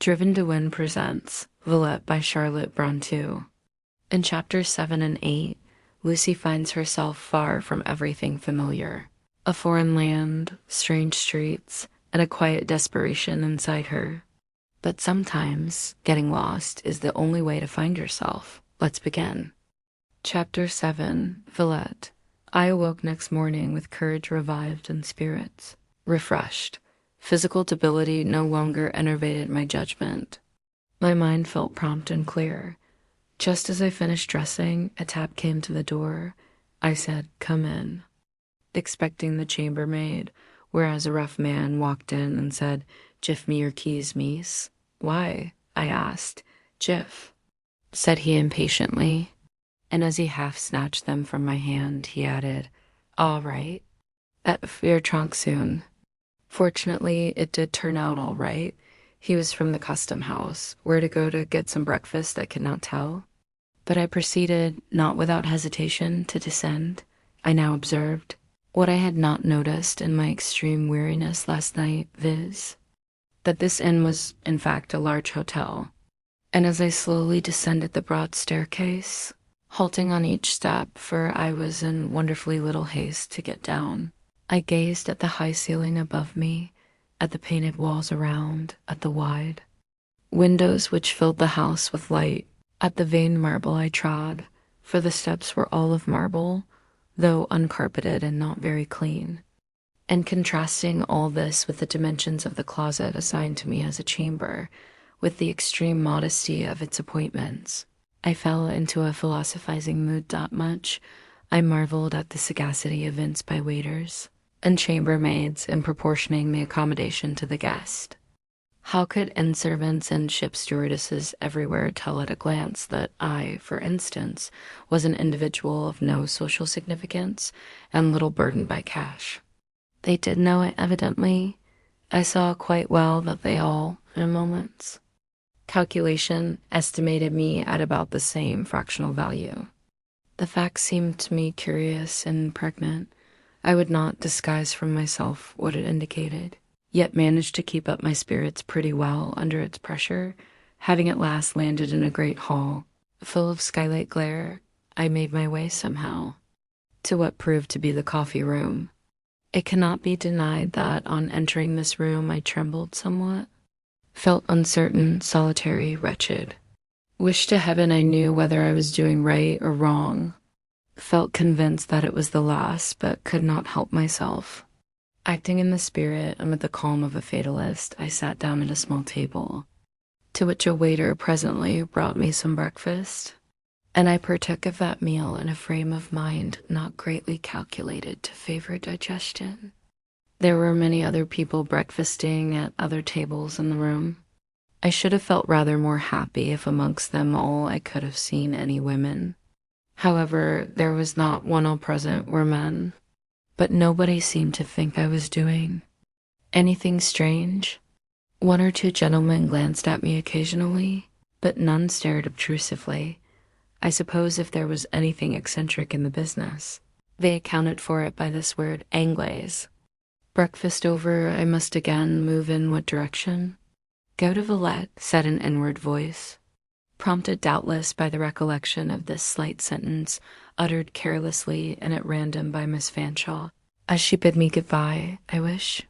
Driven to Win presents Villette by Charlotte Brontë. In chapters 7 and 8, Lucy finds herself far from everything familiar. A foreign land, strange streets, and a quiet desperation inside her. But sometimes, getting lost is the only way to find yourself. Let's begin. Chapter 7, Villette. I awoke next morning with courage revived and spirits refreshed. Physical debility no longer enervated my judgment. My mind felt prompt and clear. Just as I finished dressing, a tap came to the door. I said, "Come in," expecting the chambermaid, whereas a rough man walked in and said, "Gif me your keys, miss." "Why?" I asked. "Gif," said he impatiently, and as he half snatched them from my hand, he added, "All right. At your trunk soon." Fortunately, it did turn out all right. He was from the custom house. Where to go to get some breakfast I could not tell. But I proceeded, not without hesitation, to descend. I now observed what I had not noticed in my extreme weariness last night, viz., that this inn was, in fact, a large hotel. And as I slowly descended the broad staircase, halting on each step, for I was in wonderfully little haste to get down, I gazed at the high ceiling above me, at the painted walls around, at the wide windows which filled the house with light, at the veined marble I trod, for the steps were all of marble, though uncarpeted and not very clean. And contrasting all this with the dimensions of the closet assigned to me as a chamber, with the extreme modesty of its appointments, I fell into a philosophizing mood that much. I marveled at the sagacity evinced by waiters and chambermaids in proportioning the accommodation to the guest. How could inn servants and ship stewardesses everywhere tell at a glance that I, for instance, was an individual of no social significance and little burdened by cash? They did know it, evidently. I saw quite well that they all, in moments, calculation estimated me at about the same fractional value. The fact seemed to me curious and pregnant. I would not disguise from myself what it indicated, yet managed to keep up my spirits pretty well under its pressure. Having at last landed in a great hall, full of skylight glare, I made my way somehow to what proved to be the coffee room. It cannot be denied that on entering this room I trembled somewhat, felt uncertain, solitary, wretched. Wished to heaven I knew whether I was doing right or wrong. Felt convinced that it was the last, but could not help myself. Acting in the spirit and with the calm of a fatalist, I sat down at a small table, to which a waiter presently brought me some breakfast, and I partook of that meal in a frame of mind not greatly calculated to favor digestion. There were many other people breakfasting at other tables in the room. I should have felt rather more happy if amongst them all I could have seen any women. However, there was not one. All present were men, but nobody seemed to think I was doing anything strange. One or two gentlemen glanced at me occasionally, but none stared obtrusively. I suppose if there was anything eccentric in the business, they accounted for it by this word anglaise. Breakfast over, I must again move in what direction? "Go to Villette," said an inward voice, prompted doubtless by the recollection of this slight sentence uttered carelessly and at random by Miss Fanshawe, as she bid me goodbye. "I wish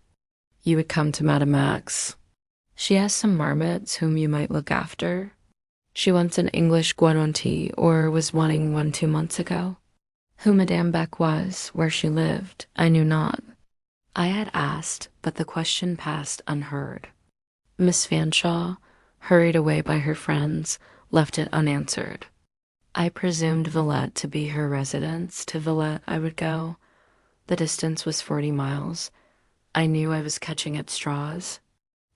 you would come to Madame Max. She has some marmots whom you might look after. She wants an English guarantee, or was wanting one 2 months ago." Who Madame Beck was, where she lived, I knew not. I had asked, but the question passed unheard. Miss Fanshawe, hurried away by her friends, left it unanswered. I presumed Villette to be her residence. To Villette I would go. The distance was 40 miles. I knew I was catching at straws,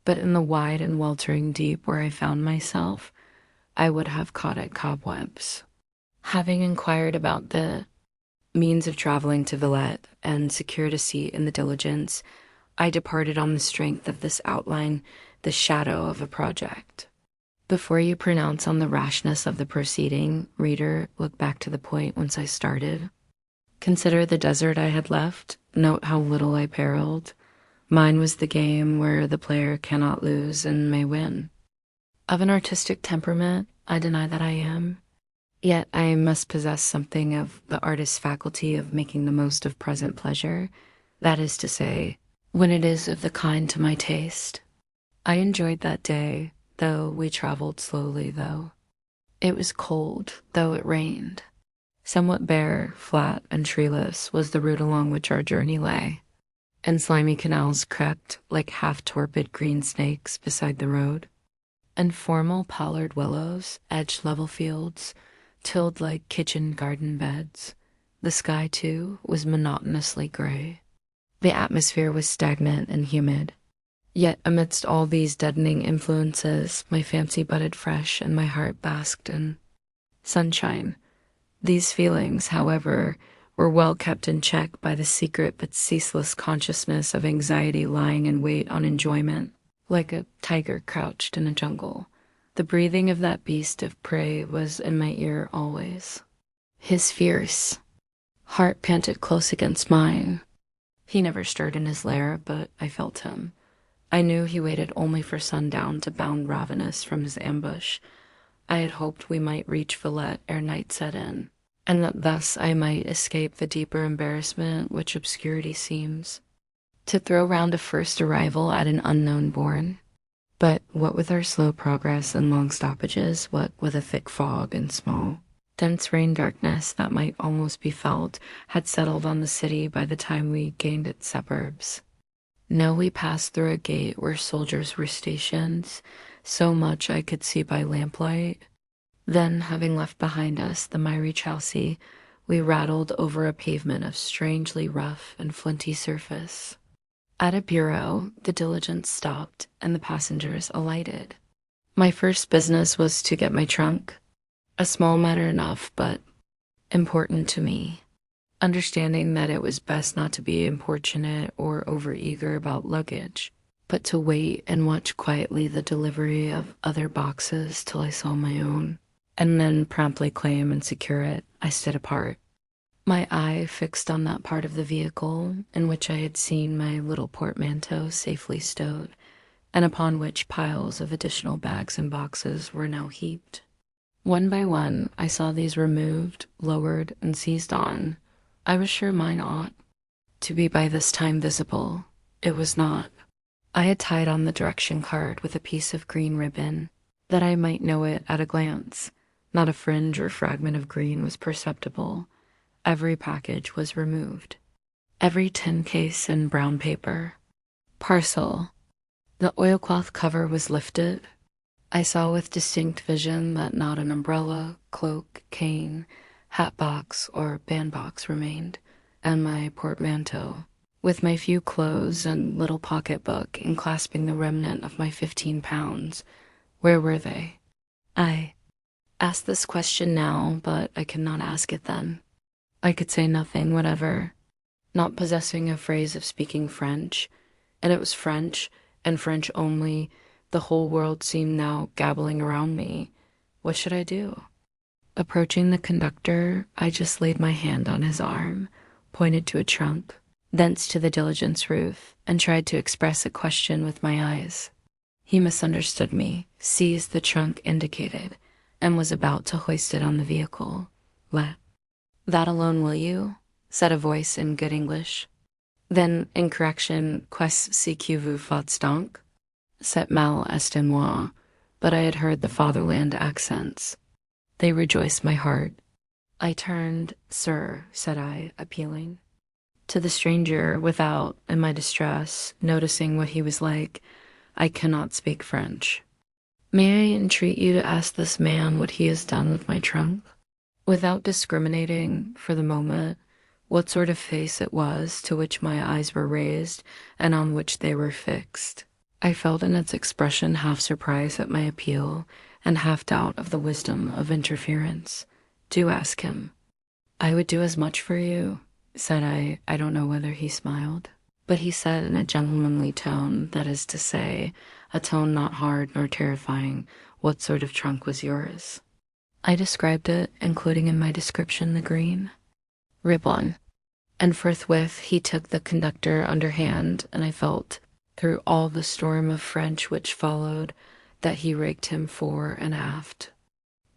but in the wide and weltering deep where I found myself, I would have caught at cobwebs. Having inquired about the means of traveling to Villette and secured a seat in the diligence, I departed on the strength of this outline, the shadow of a project. Before you pronounce on the rashness of the proceeding, reader, look back to the point whence I started. Consider the desert I had left. Note how little I periled. Mine was the game where the player cannot lose and may win. Of an artistic temperament, I deny that I am. Yet I must possess something of the artist's faculty of making the most of present pleasure. That is to say, when it is of the kind to my taste. I enjoyed that day, though we traveled slowly, though. It was cold, though it rained. Somewhat bare, flat, and treeless was the route along which our journey lay, and slimy canals crept like half-torpid green snakes beside the road, and formal pollard willows edged level fields, tilled like kitchen garden beds. The sky, too, was monotonously gray. The atmosphere was stagnant and humid. Yet amidst all these deadening influences, my fancy budded fresh and my heart basked in sunshine. These feelings, however, were well kept in check by the secret but ceaseless consciousness of anxiety lying in wait on enjoyment, like a tiger crouched in a jungle. The breathing of that beast of prey was in my ear always. His fierce heart panted close against mine. He never stirred in his lair, but I felt him. I knew he waited only for sundown to bound ravenous from his ambush. I had hoped we might reach Villette ere night set in, and that thus I might escape the deeper embarrassment which obscurity seems to throw round a first arrival at an unknown bourne. But what with our slow progress and long stoppages, what with a thick fog and small, dense rain darkness that might almost be felt had settled on the city by the time we gained its suburbs. Now we passed through a gate where soldiers were stationed, so much I could see by lamplight. Then, having left behind us the miry Chelsea, we rattled over a pavement of strangely rough and flinty surface. At a bureau, the diligence stopped and the passengers alighted. My first business was to get my trunk, a small matter enough, but important to me. Understanding that it was best not to be importunate or overeager about luggage, but to wait and watch quietly the delivery of other boxes till I saw my own, and then promptly claim and secure it, I stood apart, my eye fixed on that part of the vehicle in which I had seen my little portmanteau safely stowed, and upon which piles of additional bags and boxes were now heaped. One by one, I saw these removed, lowered, and seized on. I was sure mine ought to be by this time visible. It was not. I had tied on the direction card with a piece of green ribbon, that I might know it at a glance. Not a fringe or fragment of green was perceptible. Every package was removed. Every tin case and brown paper. Parcel. The oilcloth cover was lifted. I saw with distinct vision that not an umbrella, cloak, cane, hat box, or bandbox remained, and my portmanteau, with my few clothes and little pocketbook enclasping the remnant of my 15 pounds, where were they? I asked this question now, but I could not ask it then. I could say nothing whatever, not possessing a phrase of speaking French, and it was French, and French only. The whole world seemed now gabbling around me. What should I do? Approaching the conductor, I just laid my hand on his arm, pointed to a trunk, thence to the diligence roof, and tried to express a question with my eyes. He misunderstood me, seized the trunk indicated, and was about to hoist it on the vehicle. That alone, will you? Said a voice in good English. Then, in correction, qu'est-ce que vous faites donc? C'est mal est en moi, but I had heard the fatherland accents. They rejoiced my heart. I turned. Sir, said I, appealing. To the stranger without, in my distress, noticing what he was like, I cannot speak French. May I entreat you to ask this man what he has done with my trunk? Without discriminating, for the moment, what sort of face it was to which my eyes were raised and on which they were fixed, I felt in its expression half surprise at my appeal and half doubt of the wisdom of interference. Do ask him. I would do as much for you, said I. I don't know whether he smiled, but he said in a gentlemanly tone, that is to say, a tone not hard nor terrifying, what sort of trunk was yours? I described it, including in my description the green ribbon, and forthwith he took the conductor under hand, and I felt, through all the storm of French which followed, that he rigged him fore and aft.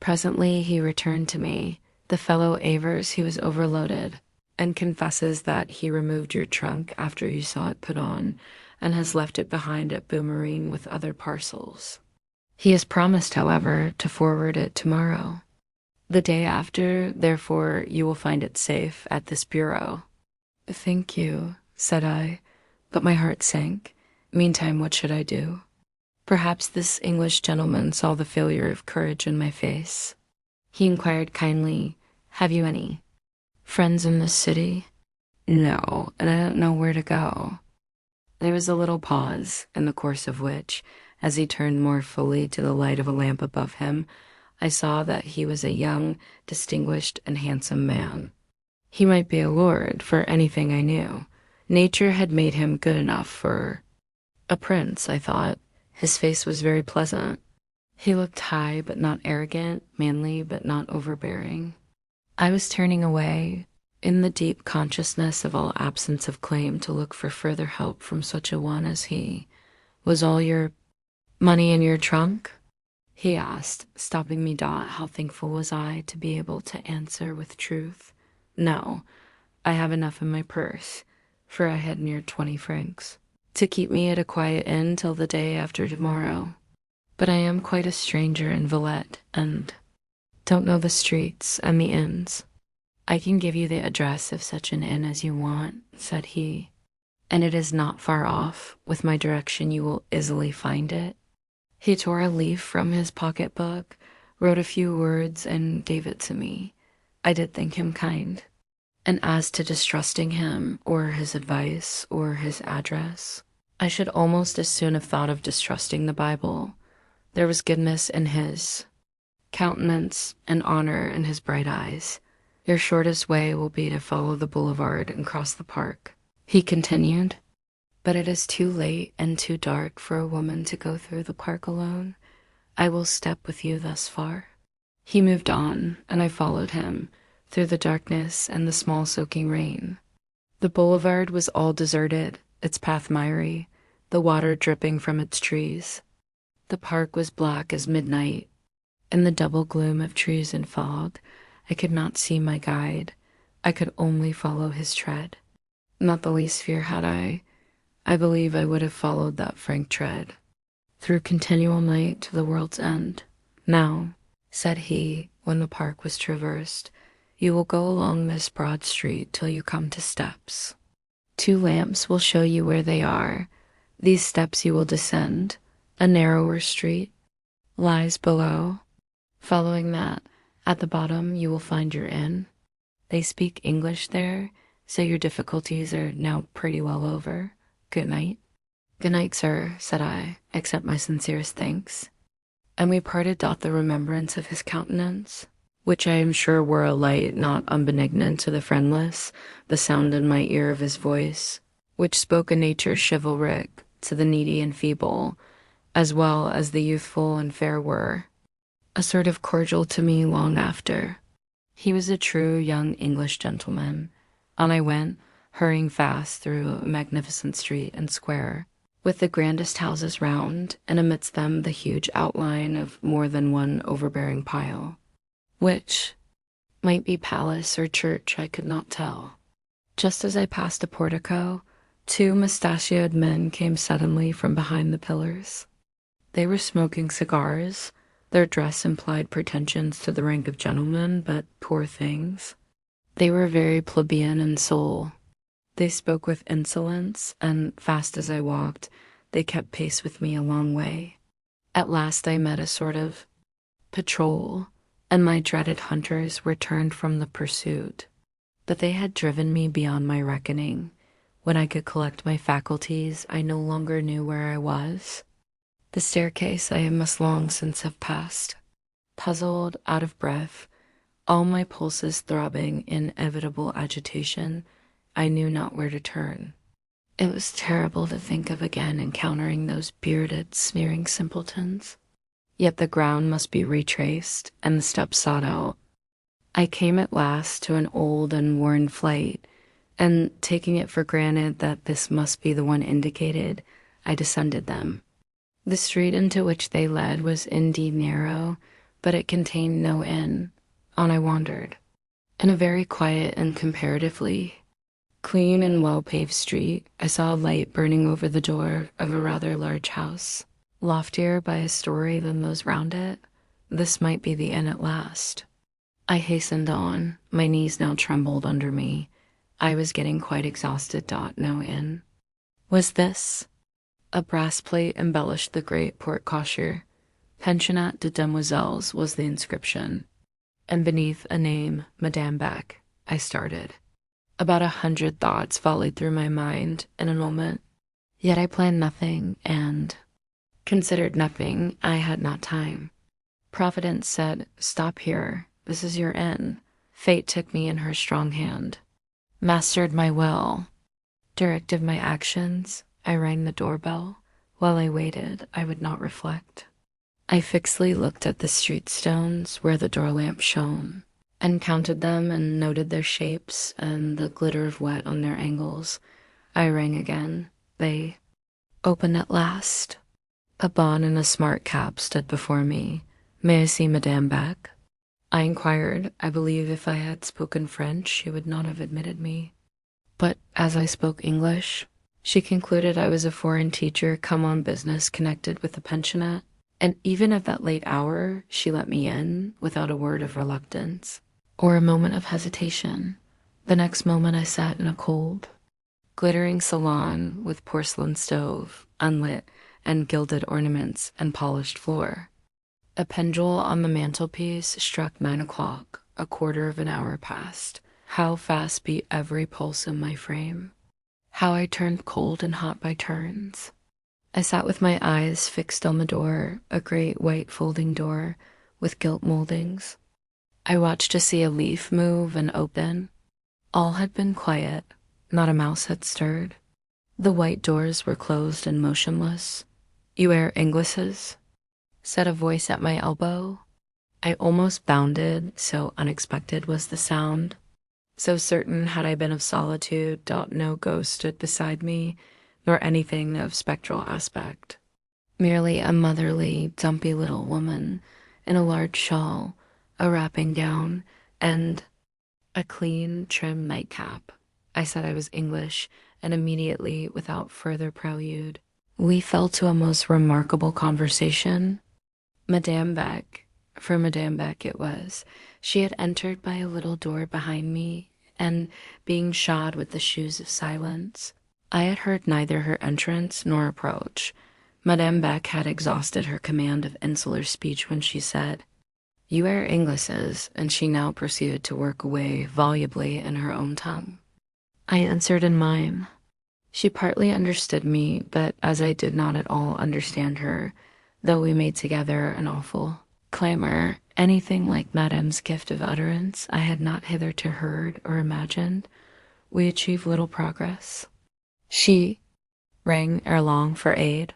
Presently he returned to me. The fellow avers he was overloaded, and confesses that he removed your trunk after you saw it put on, and has left it behind at Boomerang with other parcels. He has promised, however, to forward it tomorrow. The day after, therefore, you will find it safe at this bureau. Thank you, said I, but my heart sank. Meantime, what should I do? Perhaps this English gentleman saw the failure of courage in my face. He inquired kindly, have you any friends in this city? No, and I don't know where to go. There was a little pause, in the course of which, as he turned more fully to the light of a lamp above him, I saw that he was a young, distinguished, and handsome man. He might be a lord, for anything I knew. Nature had made him good enough for a prince, I thought. His face was very pleasant. He looked high but not arrogant, manly but not overbearing. I was turning away, in the deep consciousness of all absence of claim, to look for further help from such a one as he. Was all your money in your trunk? He asked, stopping me. How thankful was I to be able to answer with truth. No, I have enough in my purse, for I had near 20 francs, to keep me at a quiet inn till the day after tomorrow. But I am quite a stranger in Villette, and don't know the streets and the inns. I can give you the address of such an inn as you want, said he, and it is not far off. With my direction you will easily find it. He tore a leaf from his pocketbook, wrote a few words, and gave it to me. I did think him kind. And as to distrusting him, or his advice, or his address, I should almost as soon have thought of distrusting the Bible. There was goodness in his countenance and honor in his bright eyes. Your shortest way will be to follow the boulevard and cross the park, he continued. But it is too late and too dark for a woman to go through the park alone. I will step with you thus far. He moved on, and I followed him, through the darkness and the small soaking rain. The boulevard was all deserted, its path miry, the water dripping from its trees. The park was black as midnight. In the double gloom of trees and fog, I could not see my guide. I could only follow his tread. Not the least fear had I. I believe I would have followed that frank tread, through continual night to the world's end. Now, said he, when the park was traversed, you will go along this broad street till you come to steps. 2 lamps will show you where they are. These steps you will descend. A narrower street lies below. Following that, at the bottom you will find your inn. They speak English there, so your difficulties are now pretty well over. Good night. Good night, sir, said I, accept my sincerest thanks. And we parted. The remembrance of his countenance, which I am sure wore a light not unbenignant to the friendless, the sound in my ear of his voice, which spoke a nature chivalric to the needy and feeble, as well as the youthful and fair were, a sort of cordial to me long after. He was a true young English gentleman. On I went, hurrying fast through a magnificent street and square, with the grandest houses round, and amidst them the huge outline of more than one overbearing pile, which might be palace or church, I could not tell. Just as I passed a portico, 2 mustachioed men came suddenly from behind the pillars. They were smoking cigars. Their dress implied pretensions to the rank of gentlemen, but poor things. They were very plebeian in soul. They spoke with insolence, and fast as I walked, they kept pace with me a long way. At last I met a sort of patrol, and my dreaded hunters were turned from the pursuit. But they had driven me beyond my reckoning. When I could collect my faculties, I no longer knew where I was. The staircase I must long since have passed. Puzzled, out of breath, all my pulses throbbing in inevitable agitation, I knew not where to turn. It was terrible to think of again encountering those bearded, sneering simpletons. Yet the ground must be retraced, and the steps sought out. I came at last to an old and worn flight, and taking it for granted that this must be the one indicated, I descended them. The street into which they led was indeed narrow, but it contained no inn. On I wandered. In a very quiet and comparatively clean and well-paved street, I saw a light burning over the door of a rather large house. Loftier by a story than those round it, this might be the inn at last. I hastened on. My knees now trembled under me. I was getting quite exhausted. No inn. Was this? A brass plate embellished the great porte-cochere. Pensionnat de Demoiselles was the inscription, and beneath a name, Madame Beck, I started. About 100 thoughts volleyed through my mind in a moment, yet I planned nothing and considered nothing. I had not time. Providence said, "Stop here. This is your inn." Fate took me in her strong hand, mastered my will, directed my actions. I rang the doorbell. While I waited, I would not reflect. I fixedly looked at the street stones where the door lamp shone, and counted them and noted their shapes and the glitter of wet on their angles. I rang again. They opened at last. A bonne in a smart cap stood before me. "May I see Madame Beck?" I inquired. I believe if I had spoken French, she would not have admitted me. But as I spoke English, she concluded I was a foreign teacher come on business connected with the pensionnat, and even at that late hour, she let me in without a word of reluctance or a moment of hesitation. The next moment I sat in a cold, glittering salon with porcelain stove, unlit, and gilded ornaments and polished floor. A pendule on the mantelpiece struck 9 o'clock. A quarter of an hour passed. How fast beat every pulse in my frame. How I turned cold and hot by turns. I sat with my eyes fixed on the door, a great white folding door with gilt moldings. I watched to see a leaf move and open. All had been quiet. Not a mouse had stirred. The white doors were closed and motionless. "You are Inglisses?" said a voice at my elbow. I almost bounded, so unexpected was the sound. So certain had I been of solitude, no ghost stood beside me, nor anything of spectral aspect. Merely a motherly, dumpy little woman in a large shawl, a wrapping gown, and a clean, trim nightcap. I said I was English, and immediately, without further prelude, we fell to a most remarkable conversation. Madame Beck, for Madame Beck it was, she had entered by a little door behind me, and being shod with the shoes of silence, I had heard neither her entrance nor approach. Madame Beck had exhausted her command of insular speech when she said, "You are Inglisses," and she now proceeded to work away volubly in her own tongue. I answered in mine. She partly understood me, but as I did not at all understand her, though we made together an awful clamor, anything like Madame's gift of utterance I had not hitherto heard or imagined, we achieved little progress. She rang ere long for aid,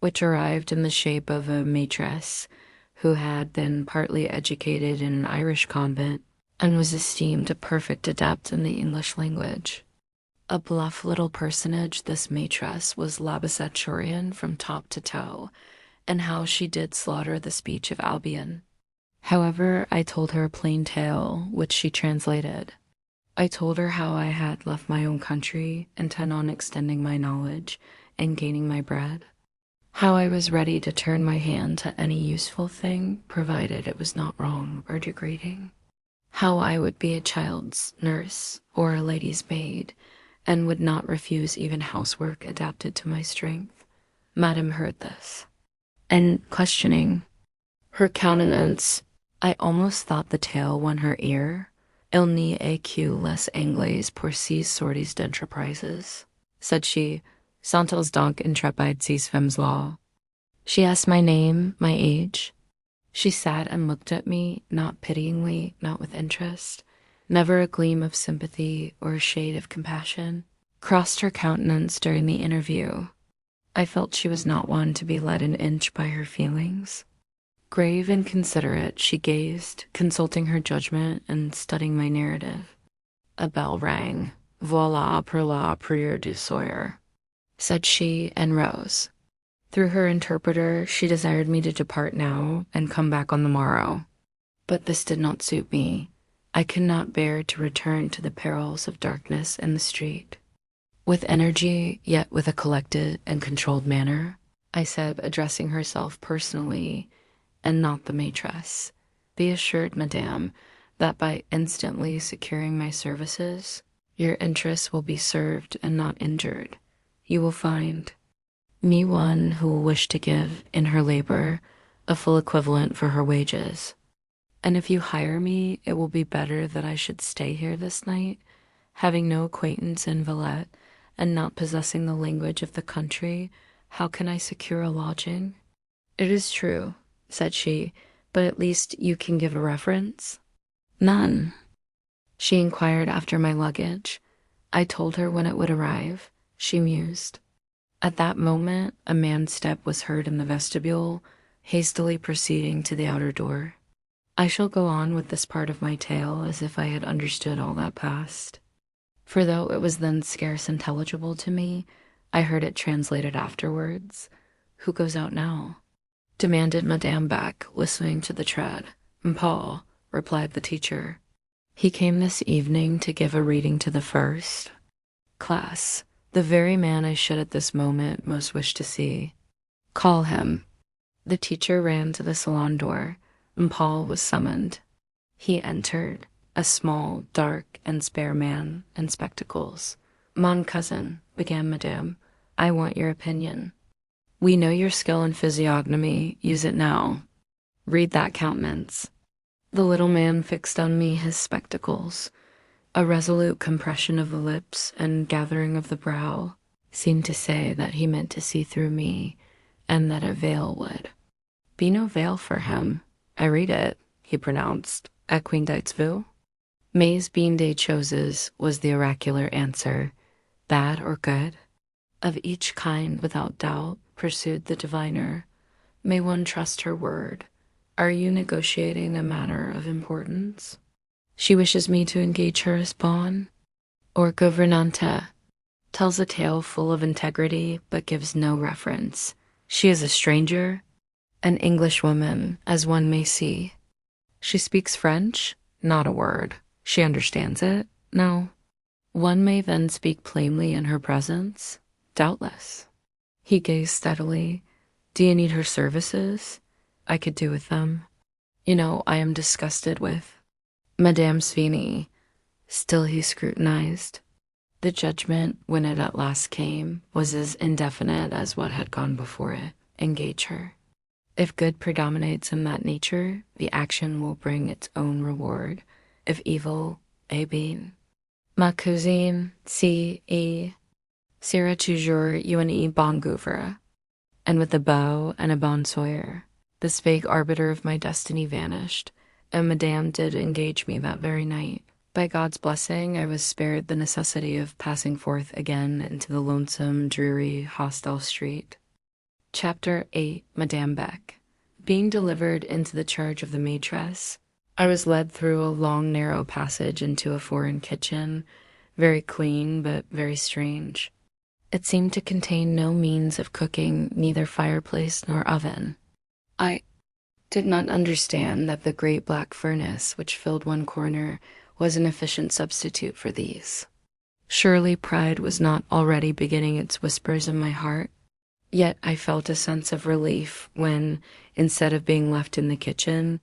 which arrived in the shape of a maitresse who had been partly educated in an Irish convent and was esteemed a perfect adept in the English language. A bluff little personage, this maitresse was Victorian from top to toe, and how she did slaughter the speech of Albion. However, I told her a plain tale, which she translated. I told her how I had left my own country, intent on extending my knowledge and gaining my bread. How I was ready to turn my hand to any useful thing, provided it was not wrong or degrading. How I would be a child's nurse or a lady's maid, and would not refuse even housework adapted to my strength. Madame heard this, and questioning her countenance, I almost thought the tale won her ear. "Il n'y a que les Anglais pour ces sortes d'entreprises," said she. "Sont ils donc intrépides ces femmes-là?" She asked my name, my age. She sat and looked at me, not pityingly, not with interest. Never a gleam of sympathy or a shade of compassion crossed her countenance during the interview. I felt she was not one to be led an inch by her feelings. Grave and considerate, she gazed, consulting her judgment and studying my narrative. A bell rang. "Voilà pour la prière du soir," said she, and rose. Through her interpreter, she desired me to depart now and come back on the morrow. But this did not suit me. I could not bear to return to the perils of darkness and the street. With energy, yet with a collected and controlled manner, I said, addressing herself personally and not the maitresse, "Be assured, madame, that by instantly securing my services, your interests will be served and not injured. You will find me one who will wish to give, in her labor, a full equivalent for her wages. And if you hire me, it will be better that I should stay here this night, having no acquaintance in Villette, and not possessing the language of the country. How can I secure a lodging?" "It is true," said she, "but at least you can give a reference." "None." She inquired after my luggage. I told her when it would arrive. She mused. At that moment, a man's step was heard in the vestibule, hastily proceeding to the outer door. I shall go on with this part of my tale as if I had understood all that passed. For though it was then scarce intelligible to me, I heard it translated afterwards. "Who goes out now?" demanded Madame Beck, listening to the tread. "Paul," replied the teacher. "He came this evening to give a reading to the first class, the very man I should at this moment most wish to see." "Call him." The teacher ran to the salon door, and Paul was summoned. He entered, a small, dark, and spare man in spectacles. "Mon cousin," began Madame, "I want your opinion. We know your skill in physiognomy. Use it now. Read that countenance." The little man fixed on me his spectacles. A resolute compression of the lips and gathering of the brow seemed to say that he meant to see through me, and that a veil would be no veil for him. "I read it," he pronounced. "At Queendites-Vous?" "Mais bien des choses," was the oracular answer. "Bad or good?" "Of each kind, without doubt," pursued the diviner. "May one trust her word? Are you negotiating a matter of importance? She wishes me to engage her as bonne or gouvernante. Tells a tale full of integrity, but gives no reference. She is a stranger, an Englishwoman, as one may see. She speaks French? Not a word. She understands it? No. One may then speak plainly in her presence? Doubtless." He gazed steadily. "Do you need her services?" "I could do with them. You know, I am disgusted with Madame Svini." Still he scrutinized. The judgment, when it at last came, was as indefinite as what had gone before it. Engage her. If good predominates in that nature, the action will bring its own reward. If evil, eh bien. Ma cousine, si, sera toujours une bonne gouvre. And with a bow and a bon sawyer, this vague arbiter of my destiny vanished, and Madame did engage me that very night. By God's blessing, I was spared the necessity of passing forth again into the lonesome, dreary, hostile street. Chapter 8. Madame Beck. Being delivered into the charge of the maitresse, I was led through a long, narrow passage into a foreign kitchen, very clean but very strange. It seemed to contain no means of cooking, neither fireplace nor oven. I did not understand that the great black furnace which filled one corner was an efficient substitute for these. Surely pride was not already beginning its whispers in my heart. Yet I felt a sense of relief when, instead of being left in the kitchen,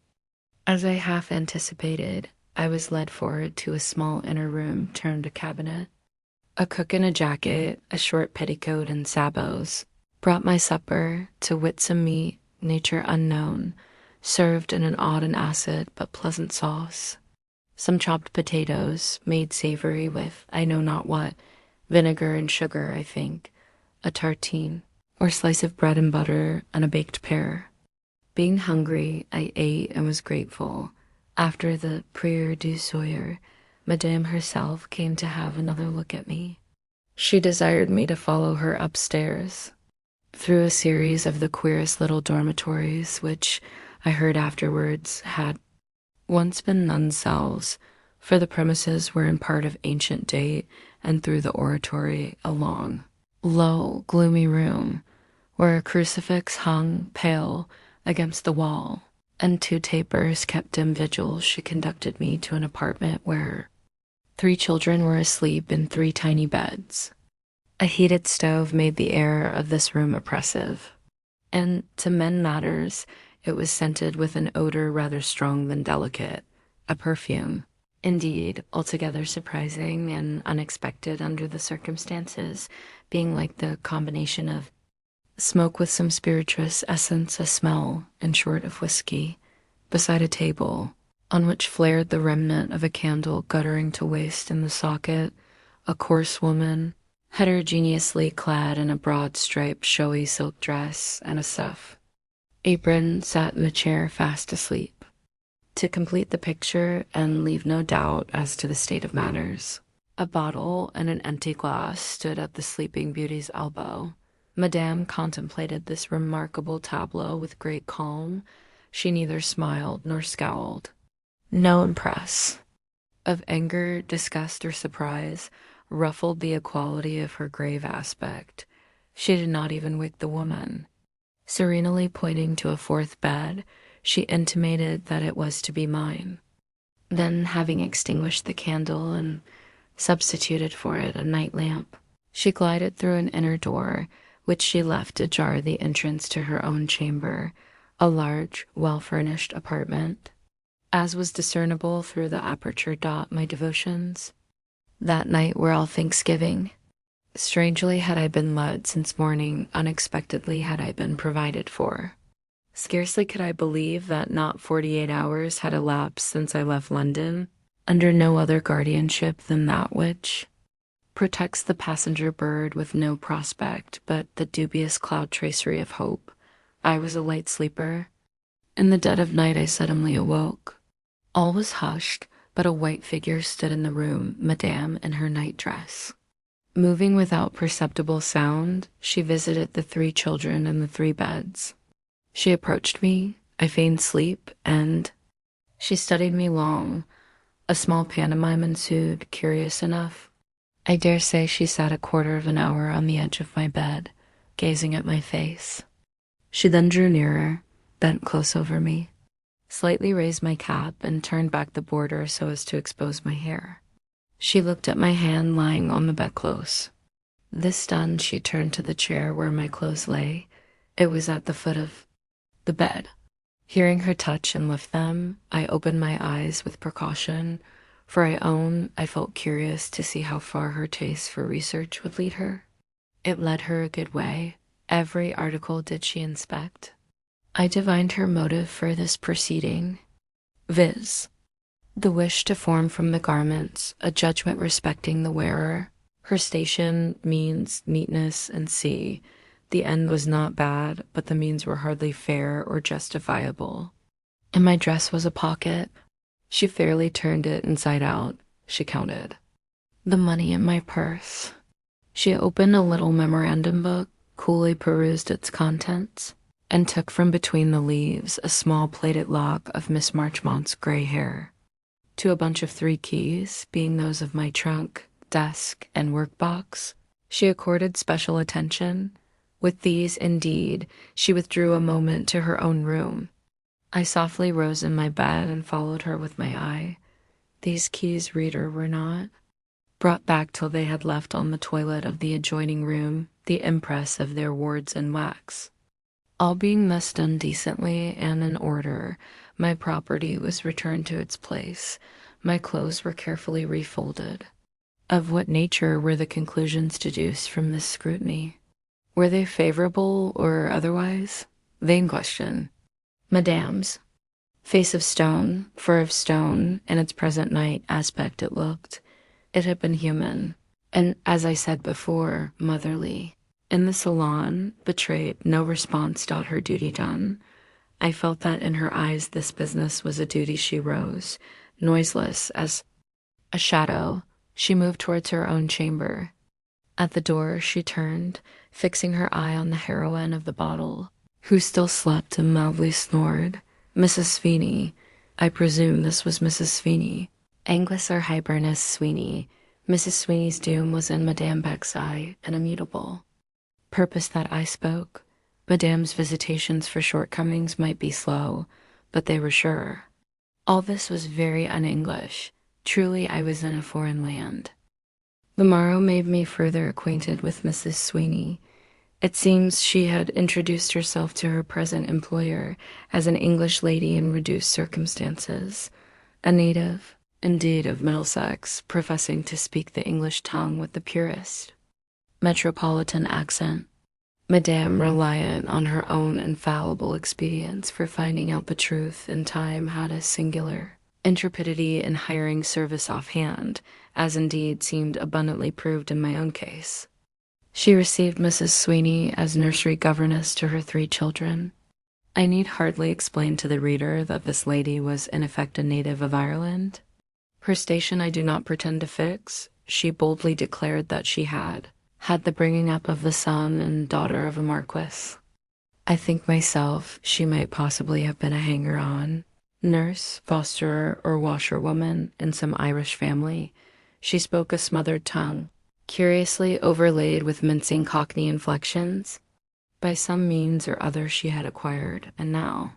as I half anticipated, I was led forward to a small inner room termed a cabinet. A cook in a jacket, a short petticoat, and sabots brought my supper, to wit some meat, nature unknown, served in an odd and acid but pleasant sauce. Some chopped potatoes, made savory with I know not what, vinegar and sugar, I think, a tartine, or slice of bread and butter, and a baked pear. Being hungry, I ate and was grateful. After the prière du soir, Madame herself came to have another look at me. She desired me to follow her upstairs, through a series of the queerest little dormitories, which, I heard afterwards, had once been nuns' cells, for the premises were in part of ancient date, and through the oratory a long, low, gloomy room, where a crucifix hung, pale, against the wall, and 2 tapers kept dim vigil. She conducted me to an apartment where 3 children were asleep in 3 tiny beds. A heated stove made the air of this room oppressive, and to mend matters, it was scented with an odor rather strong than delicate, a perfume. Indeed, altogether surprising and unexpected under the circumstances, being like the combination of smoke with some spirituous essence, a smell, in short, of whiskey, beside a table, on which flared the remnant of a candle guttering to waste in the socket, a coarse woman, heterogeneously clad in a broad-striped, showy silk dress and a stuff apron, sat in a chair fast asleep. To complete the picture and leave no doubt as to the state of matters, a bottle and an empty glass stood at the sleeping beauty's elbow. Madame contemplated this remarkable tableau with great calm. She neither smiled nor scowled. No impress of anger, disgust, or surprise ruffled the equality of her grave aspect. She did not even wake the woman. Serenely pointing to a 4th bed, she intimated that it was to be mine. Then, having extinguished the candle and substituted for it a night lamp, she glided through an inner door, which she left ajar the entrance to her own chamber, a large, well-furnished apartment. As was discernible through the aperture my devotions that night were all Thanksgiving. Strangely had I been led since morning, unexpectedly had I been provided for. Scarcely could I believe that not 48 hours had elapsed since I left London, under no other guardianship than that which protects the passenger bird with no prospect but the dubious cloud tracery of hope. I was a light sleeper. In the dead of night I suddenly awoke. All was hushed, but a white figure stood in the room, Madame in her night dress. Moving without perceptible sound, she visited the 3 children in the 3 beds. She approached me, I feigned sleep, and she studied me long. A small pantomime ensued, curious enough. I dare say she sat a quarter of an hour on the edge of my bed, gazing at my face. She then drew nearer, bent close over me, slightly raised my cap, and turned back the border so as to expose my hair. She looked at my hand lying on the bedclothes. This done, she turned to the chair where my clothes lay. It was at the foot of the bed. Hearing her touch and lift them, I opened my eyes with precaution, for I own I felt curious to see how far her taste for research would lead her. It led her a good way. Every article did she inspect. I divined her motive for this proceeding, viz., the wish to form from the garments a judgment respecting the wearer, her station, means, neatness, and see. The end was not bad, but the means were hardly fair or justifiable. In my dress was a pocket. She fairly turned it inside out. She counted the money in my purse. She opened a little memorandum book, coolly perused its contents, and took from between the leaves a small plaited lock of Miss Marchmont's gray hair. To a bunch of 3 keys, being those of my trunk, desk, and workbox, she accorded special attention. With these, indeed, she withdrew a moment to her own room. I softly rose in my bed and followed her with my eye. These keys, reader, were not brought back till they had left on the toilet of the adjoining room the impress of their wards in wax. All being thus done decently and in order, my property was returned to its place. My clothes were carefully refolded. Of what nature were the conclusions deduced from this scrutiny? Were they favorable or otherwise? Vain question. Madame's face of stone, fur of stone, in its present night aspect it looked. It had been human, and, as I said before, motherly. In the salon, betrayed no response to her duty done. I felt that in her eyes this business was a duty. She rose, noiseless as a shadow. She moved towards her own chamber. At the door she turned, fixing her eye on the heroine of the bottle, who still slept and mildly snored. Mrs. Sweeney. I presume this was Mrs. Sweeney. Angus or Hibernus Sweeney. Mrs. Sweeney's doom was in Madame Beck's eye and immutable. Purpose that I spoke. Madame's visitations for shortcomings might be slow, but they were sure. All this was very un-English. Truly, I was in a foreign land. The morrow made me further acquainted with Mrs. Sweeney. It seems she had introduced herself to her present employer as an English lady in reduced circumstances, a native, indeed of Middlesex, professing to speak the English tongue with the purest metropolitan accent. Madame, reliant on her own infallible expedients for finding out the truth in time, had a singular intrepidity in hiring service offhand, as indeed seemed abundantly proved in my own case. She received Mrs. Sweeney as nursery governess to her 3 children. I need hardly explain to the reader that this lady was in effect a native of Ireland. Her station I do not pretend to fix. She boldly declared that she had the bringing up of the son and daughter of a marquis. I think myself she might possibly have been a hanger-on, nurse, fosterer, or washerwoman in some Irish family. She spoke a smothered tongue, curiously overlaid with mincing Cockney inflections. By some means or other she had acquired, and now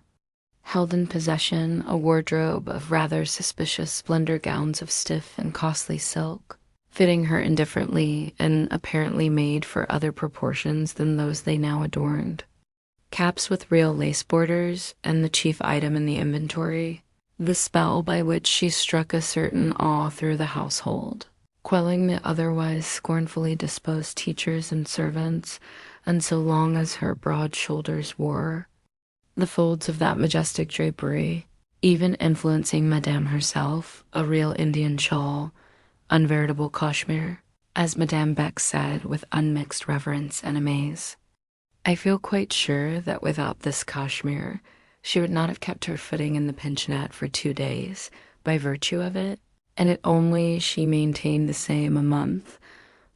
held in possession, a wardrobe of rather suspicious splendor gowns of stiff and costly silk, fitting her indifferently and apparently made for other proportions than those they now adorned. Caps with real lace borders, and the chief item in the inventory, the spell by which she struck a certain awe through the household, quelling the otherwise scornfully disposed teachers and servants, and so long as her broad shoulders wore the folds of that majestic drapery, even influencing Madame herself, a real Indian shawl, unveritable cashmere, as Madame Beck said with unmixed reverence and amaze. I feel quite sure that without this cashmere, she would not have kept her footing in the pensionnat for 2 days, by virtue of it, and it only she maintained the same a month.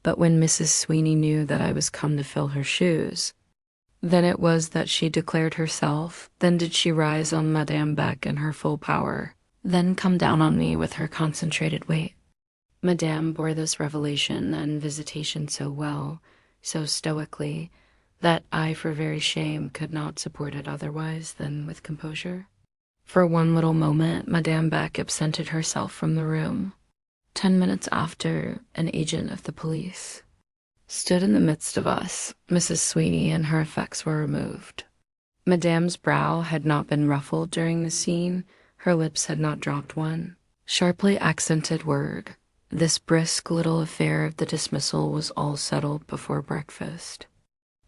But when Mrs. Sweeney knew that I was come to fill her shoes, then it was that she declared herself, then did she rise on Madame Beck in her full power, then come down on me with her concentrated weight. Madame bore this revelation and visitation so well, so stoically, that I for very shame could not support it otherwise than with composure. For one little moment Madame Beck absented herself from the room. 10 minutes after, an agent of the police stood in the midst of us. Mrs. Sweeney and her effects were removed. Madame's brow had not been ruffled during the scene, her lips had not dropped one sharply accented word. This brisk little affair of the dismissal was all settled before breakfast.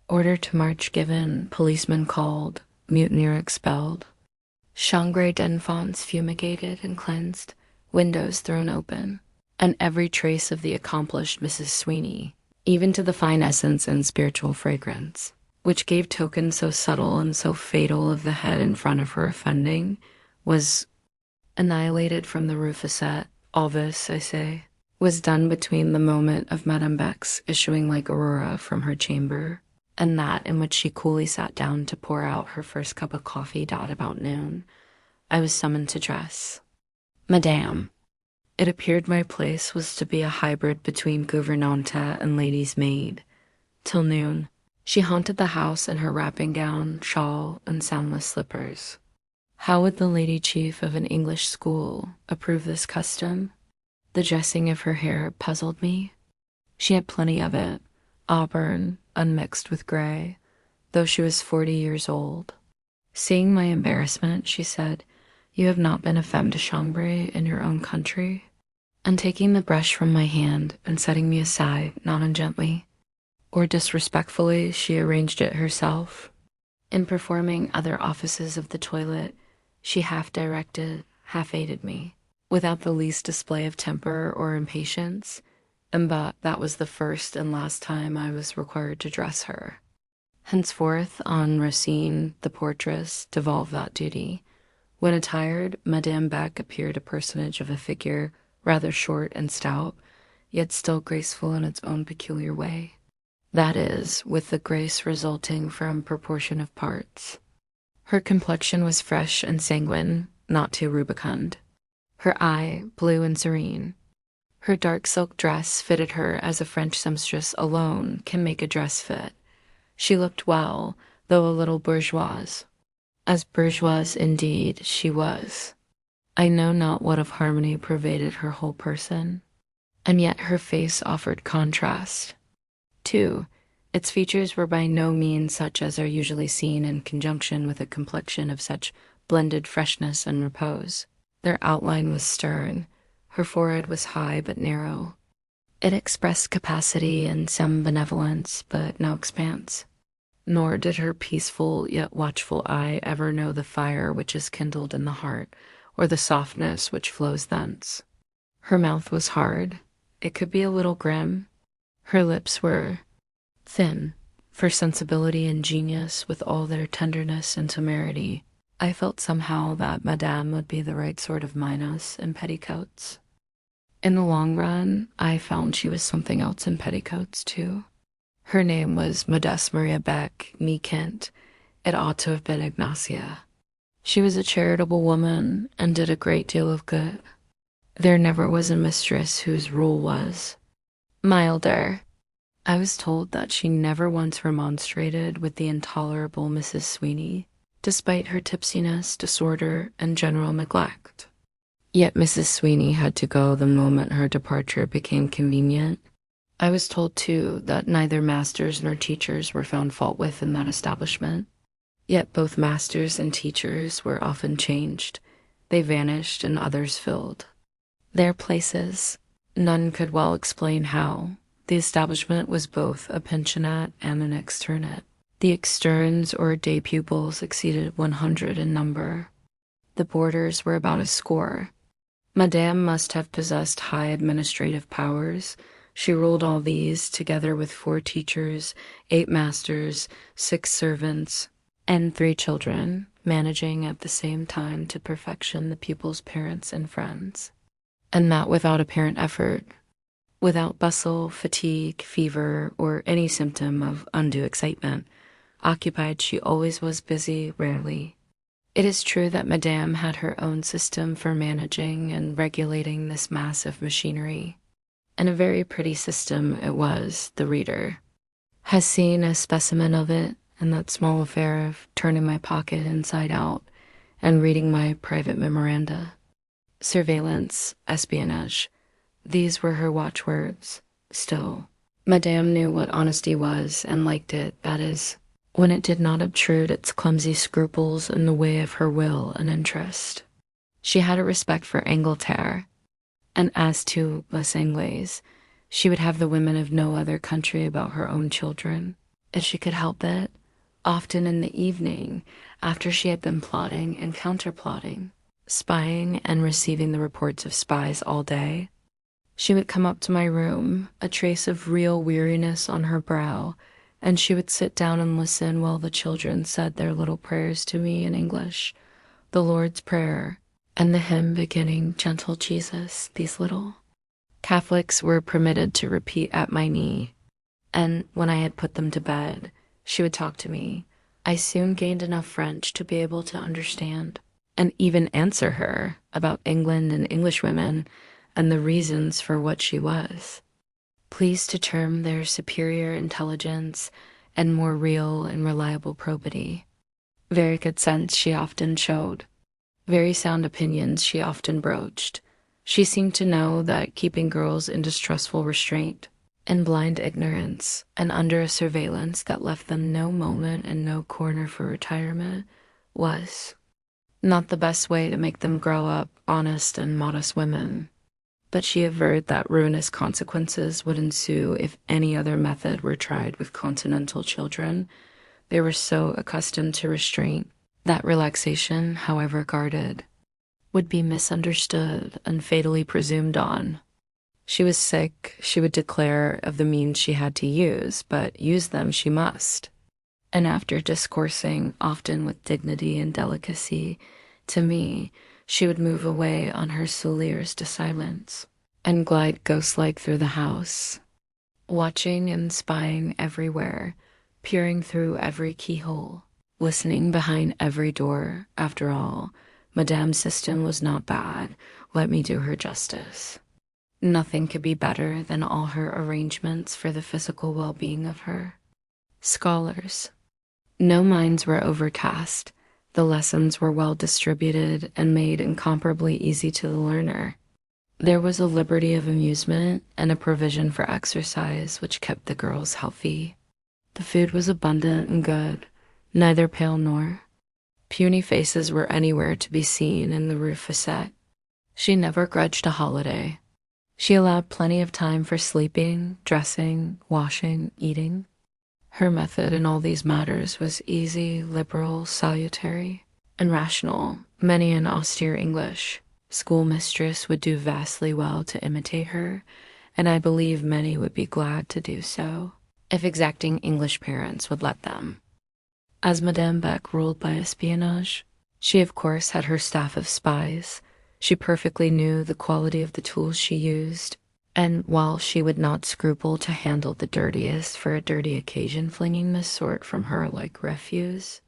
Order to march given, policeman called, mutineer expelled, Changre d'enfants fumigated and cleansed, windows thrown open, and every trace of the accomplished Mrs. Sweeney, even to the fine essence and spiritual fragrance, which gave token so subtle and so fatal of the head in front of her offending, was annihilated from the rue facette. All this, I say, was done between the moment of Madame Beck's issuing like Aurora from her chamber, and that in which she coolly sat down to pour out her first cup of coffee at about noon. I was summoned to dress. Madame, it appeared my place was to be a hybrid between gouvernante and lady's maid. Till noon, she haunted the house in her wrapping gown, shawl, and soundless slippers. How would the lady chief of an English school approve this custom? The dressing of her hair puzzled me. She had plenty of it, auburn, unmixed with gray, though she was 40 years old. Seeing my embarrassment, she said, "You have not been a femme de chambre in your own country?" And taking the brush from my hand and setting me aside, not ungently or disrespectfully, she arranged it herself. In performing other offices of the toilet, she half directed, half aided me, without the least display of temper or impatience, and but that was the first and last time I was required to dress her. Henceforth, on Racine, the portress, devolved that duty. When attired, Madame Beck appeared a personage of a figure rather short and stout, yet still graceful in its own peculiar way. That is, with the grace resulting from proportion of parts. Her complexion was fresh and sanguine, not too rubicund. Her eye, blue and serene. Her dark silk dress fitted her as a French seamstress alone can make a dress fit. She looked well, though a little bourgeoise. As bourgeoise indeed she was. I know not what of harmony pervaded her whole person, and yet her face offered contrast. 2. Its features were by no means such as are usually seen in conjunction with a complexion of such blended freshness and repose. Their outline was stern. Her forehead was high but narrow. It expressed capacity and some benevolence, but no expanse. Nor did her peaceful yet watchful eye ever know the fire which is kindled in the heart, or the softness which flows thence. Her mouth was hard. It could be a little grim. Her lips were thin, for sensibility and genius, with all their tenderness and temerity. I felt somehow that Madame would be the right sort of Minos in petticoats. In the long run, I found she was something else in petticoats, too. Her name was Modeste Maria Beck, née Kent. It ought to have been Ignacia. She was a charitable woman and did a great deal of good. There never was a mistress whose rule was milder. I was told that she never once remonstrated with the intolerable Mrs. Sweeney, despite her tipsiness, disorder, and general neglect. Yet Mrs. Sweeney had to go the moment her departure became convenient. I was told, too, that neither masters nor teachers were found fault with in that establishment. Yet both masters and teachers were often changed. They vanished and others filled their places. None could well explain how. The establishment was both a pensionnat and an externat. The externes or day pupils exceeded 100 in number. The boarders were about a score. Madame must have possessed high administrative powers. She ruled all these, together with 4 teachers, 8 masters, 6 servants, and 3 children, managing at the same time to perfection the pupils' parents and friends. And that without apparent effort, without bustle, fatigue, fever, or any symptom of undue excitement. Occupied she always was, busy rarely. It is true that Madame had her own system for managing and regulating this mass of machinery, and a very pretty system it was, the reader has seen a specimen of it in that small affair of turning my pocket inside out and reading my private memoranda. Surveillance, espionage, these were her watchwords. Still, Madame knew what honesty was and liked it, that is, when it did not obtrude its clumsy scruples in the way of her will and interest. She had a respect for Angleterre, and as to les Anglais, she would have the women of no other country about her own children, if she could help it, often in the evening, after she had been plotting and counterplotting, spying and receiving the reports of spies all day. She would come up to my room, a trace of real weariness on her brow, and she would sit down and listen while the children said their little prayers to me in English, the Lord's Prayer, and the hymn beginning, "Gentle Jesus, these little." Catholics were permitted to repeat at my knee, and when I had put them to bed, she would talk to me. I soon gained enough French to be able to understand, and even answer her about England and Englishwomen, and the reasons for what she was, pleased to term their superior intelligence and more real and reliable probity. Very good sense she often showed. Very sound opinions she often broached. She seemed to know that keeping girls in distrustful restraint, in blind ignorance, and under a surveillance that left them no moment and no corner for retirement, was not the best way to make them grow up honest and modest women. But she averred that ruinous consequences would ensue if any other method were tried with continental children. They were so accustomed to restraint that relaxation, however guarded, would be misunderstood and fatally presumed on. She was sick, she would declare of the means she had to use, but use them she must. And after discoursing, often with dignity and delicacy, to me, she would move away on her souliers to silence, and glide ghost-like through the house, watching and spying everywhere, peering through every keyhole, listening behind every door. After all, Madame's system was not bad, let me do her justice. Nothing could be better than all her arrangements for the physical well-being of her scholars. No minds were overcast. The lessons were well distributed and made incomparably easy to the learner. There was a liberty of amusement and a provision for exercise which kept the girls healthy. The food was abundant and good, neither pale nor. Puny faces were anywhere to be seen in the Rue Fossette. She never grudged a holiday. She allowed plenty of time for sleeping, dressing, washing, eating. Her method in all these matters was easy, liberal, salutary, and rational. Many an austere English schoolmistress would do vastly well to imitate her, and I believe many would be glad to do so, if exacting English parents would let them. As Madame Beck ruled by espionage, she of course had her staff of spies. She perfectly knew the quality of the tools she used, and while she would not scruple to handle the dirtiest for a dirty occasion, flinging this sort from her like refuse,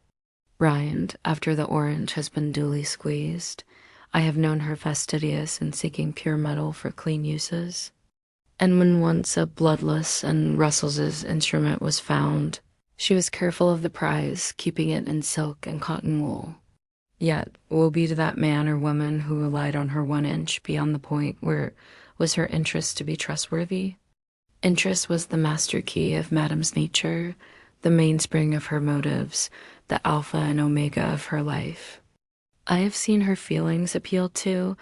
rind after the orange has been duly squeezed, I have known her fastidious in seeking pure metal for clean uses. And when once a bloodless and Russell's instrument was found, she was careful of the prize, keeping it in silk and cotton wool. Yet, woe be to that man or woman who relied on her 1 inch beyond the point where was her interest to be trustworthy. Interest was the master key of Madame's nature, the mainspring of her motives, the alpha and omega of her life. I have seen her feelings appealed to,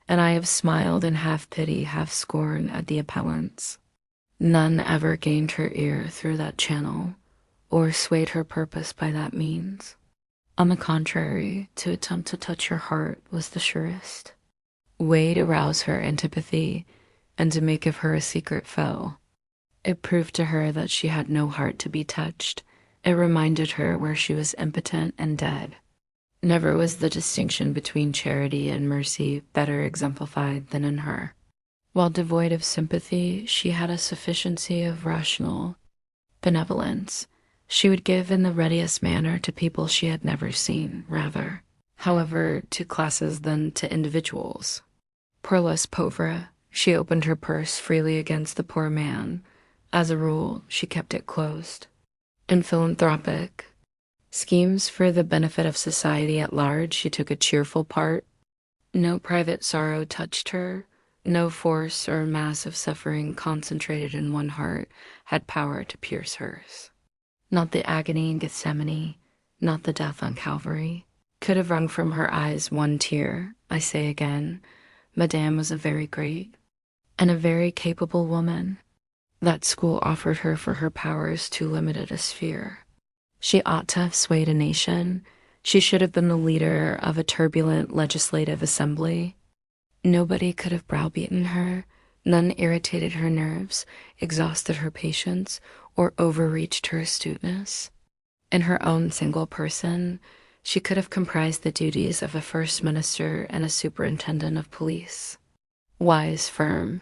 and I have smiled in half pity, half scorn at the appellants. None ever gained her ear through that channel, or swayed her purpose by that means. On the contrary, to attempt to touch her heart was the surest way to rouse her antipathy and to make of her a secret foe. It proved to her that she had no heart to be touched. It reminded her where she was impotent and dead. Never was the distinction between charity and mercy better exemplified than in her. While devoid of sympathy, she had a sufficiency of rational benevolence. She would give in the readiest manner to people she had never seen, rather, however, to classes than to individuals. Pour les pauvres, she opened her purse freely against the poor man. As a rule, she kept it closed. In philanthropic schemes for the benefit of society at large, she took a cheerful part. No private sorrow touched her. No force or mass of suffering concentrated in one heart had power to pierce hers. Not the agony in Gethsemane, not the death on Calvary, could have wrung from her eyes one tear. I say again, Madame was a very great and a very capable woman. That school offered her for her powers too limited a sphere. She ought to have swayed a nation. She should have been the leader of a turbulent legislative assembly. Nobody could have browbeaten her. None irritated her nerves, exhausted her patience, or overreached her astuteness. In her own single person, she could have comprised the duties of a first minister and a superintendent of police. Wise, firm,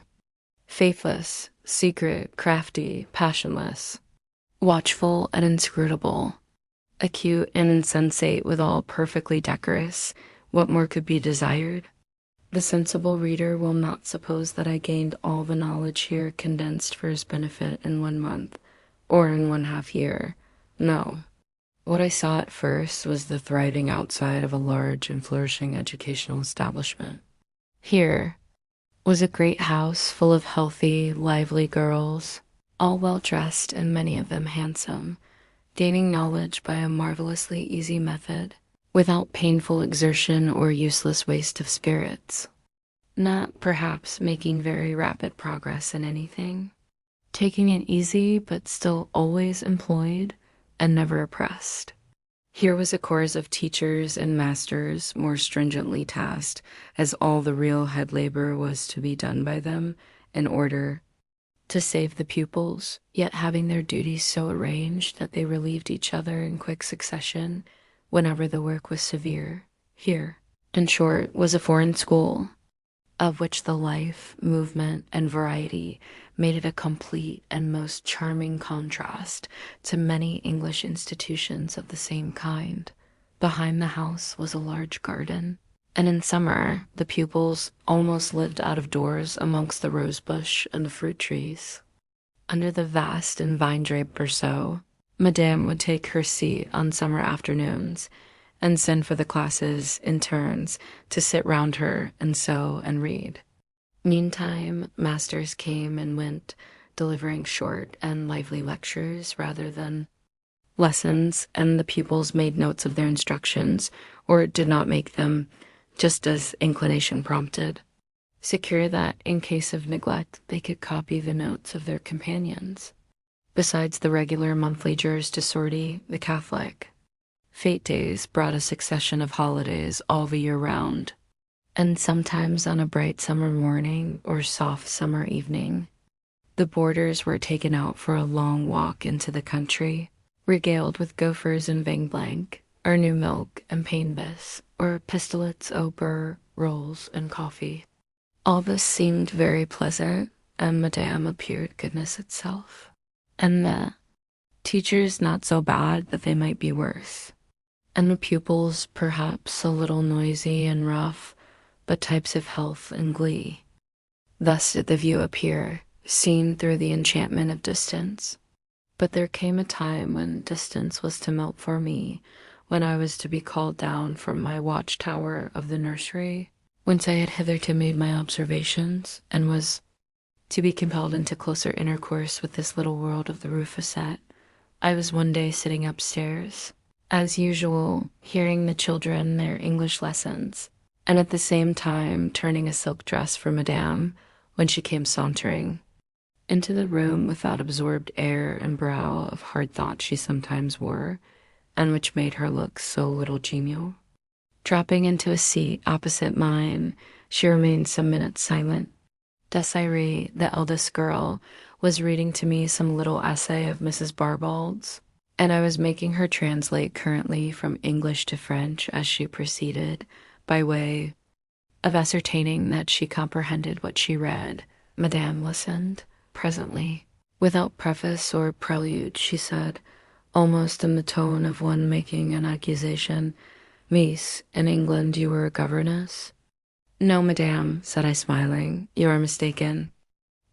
faithless, secret, crafty, passionless, watchful and inscrutable, acute and insensate, withal perfectly decorous, what more could be desired? The sensible reader will not suppose that I gained all the knowledge here condensed for his benefit in 1 month, or in 1/2 year. No. What I saw at first was the thriving outside of a large and flourishing educational establishment. Here was a great house full of healthy, lively girls, all well-dressed and many of them handsome, gaining knowledge by a marvelously easy method, without painful exertion or useless waste of spirits. Not, perhaps, making very rapid progress in anything, taking it easy but still always employed and never oppressed. Here was a chorus of teachers and masters more stringently tasked, as all the real head labor was to be done by them in order to save the pupils, yet having their duties so arranged that they relieved each other in quick succession whenever the work was severe. Here, in short, was a foreign school, of which the life, movement, and variety made it a complete and most charming contrast to many English institutions of the same kind. Behind the house was a large garden, and in summer the pupils almost lived out of doors amongst the rosebush and the fruit trees. Under the vast and vine-draped berceau, Madame would take her seat on summer afternoons and send for the classes in turns to sit round her and sew and read. Meantime, masters came and went, delivering short and lively lectures rather than lessons, and the pupils made notes of their instructions, or did not make them, just as inclination prompted, secure that, in case of neglect, they could copy the notes of their companions. Besides the regular monthly jurors to sortie, the Catholic fete days brought a succession of holidays all the year round, and sometimes on a bright summer morning or soft summer evening, the boarders were taken out for a long walk into the country, regaled with gophers and vin blanc, or new milk and pain bis, or pistolets au beurre, rolls, and coffee. All this seemed very pleasant, and Madame appeared goodness itself. And the teachers not so bad that they might be worse, and the pupils perhaps a little noisy and rough, but types of health and glee. Thus did the view appear, seen through the enchantment of distance. But there came a time when distance was to melt for me, when I was to be called down from my watchtower of the nursery, whence I had hitherto made my observations, and was to be compelled into closer intercourse with this little world of the Rufusette. I was one day sitting upstairs, as usual, hearing the children their English lessons, and at the same time turning a silk dress for Madame, when she came sauntering into the room with that absorbed air and brow of hard thought she sometimes wore, and which made her look so little genial. Dropping into a seat opposite mine, she remained some minutes silent. Desiree, the eldest girl, was reading to me some little essay of Mrs. Barbauld's, and I was making her translate currently from English to French as she proceeded, by way of ascertaining that she comprehended what she read. Madame listened. Presently, without preface or prelude, she said, almost in the tone of one making an accusation, "Miss, in England you were a governess?" "No, Madame," said I, smiling. "You are mistaken."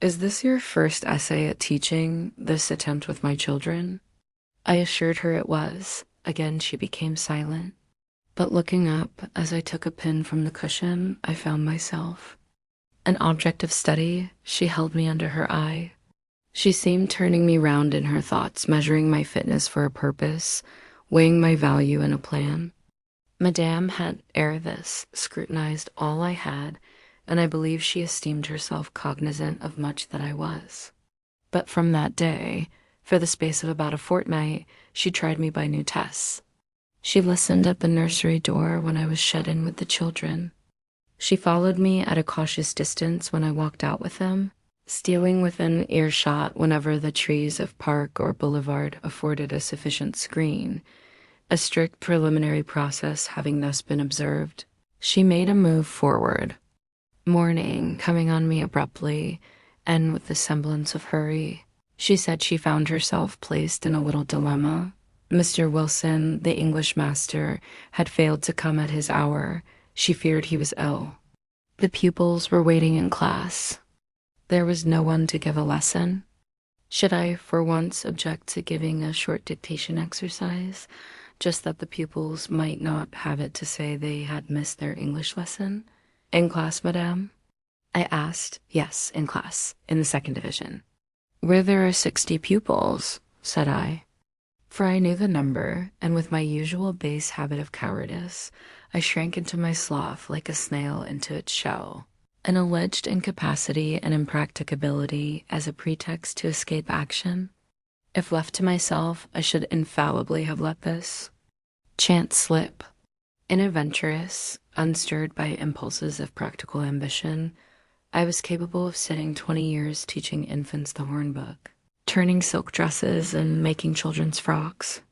"Is this your first essay at teaching, this attempt with my children?" I assured her it was. Again she became silent. But looking up, as I took a pin from the cushion, I found myself an object of study. She held me under her eye. She seemed turning me round in her thoughts, measuring my fitness for a purpose, weighing my value in a plan. Madame had ere this scrutinized all I had, and I believe she esteemed herself cognizant of much that I was. But from that day, for the space of about a fortnight, she tried me by new tests. She listened at the nursery door when I was shut in with the children. She followed me at a cautious distance when I walked out with them, stealing within earshot whenever the trees of park or boulevard afforded a sufficient screen. A strict preliminary process having thus been observed, she made a move forward. Morning coming on me abruptly, and with the semblance of hurry, she said she found herself placed in a little dilemma. Mr. Wilson, the English master, had failed to come at his hour. She feared he was ill. The pupils were waiting in class. There was no one to give a lesson. Should I, for once, object to giving a short dictation exercise, just that the pupils might not have it to say they had missed their English lesson? "In class, Madame?" I asked. "Yes, in class, in the second division." "Where there are 60 pupils," said I. For I knew the number, and with my usual base habit of cowardice, I shrank into my slough like a snail into its shell. An alleged incapacity and impracticability as a pretext to escape action. If left to myself, I should infallibly have let this chance slip. Inadventurous, unstirred by impulses of practical ambition, I was capable of sitting 20 years teaching infants the hornbook, turning silk dresses and making children's frocks.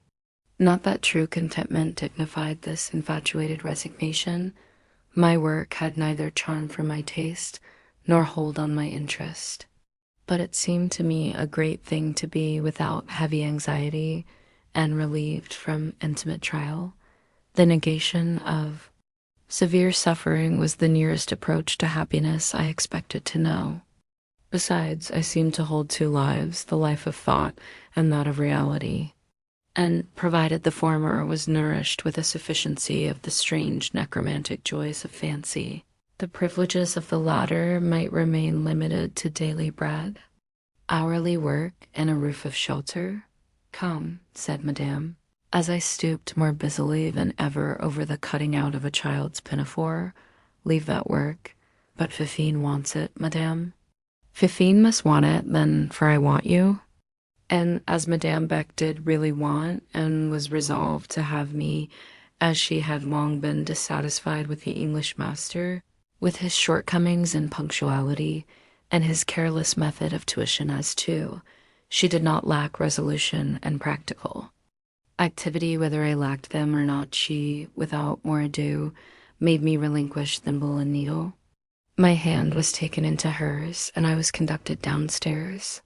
Not that true contentment dignified this infatuated resignation. My work had neither charm for my taste nor hold on my interest. But it seemed to me a great thing to be without heavy anxiety and relieved from intimate trial. The negation of severe suffering was the nearest approach to happiness I expected to know. Besides, I seemed to hold two lives, the life of thought and that of reality. and provided the former was nourished with a sufficiency of the strange necromantic joys of fancy, the privileges of the latter might remain limited to daily bread, hourly work, and a roof of shelter. "Come," said Madame, as I stooped more busily than ever over the cutting out of a child's pinafore. "Leave that work. But Fifine wants it, Madame." "Fifine must want it, then, for I want you." And as Madame Beck did really want and was resolved to have me, as she had long been dissatisfied with the English master, with his shortcomings in punctuality and his careless method of tuition as too, she did not lack resolution and practical activity. Whether I lacked them or not, she, without more ado, made me relinquish thimble and needle. My hand was taken into hers, and I was conducted downstairs.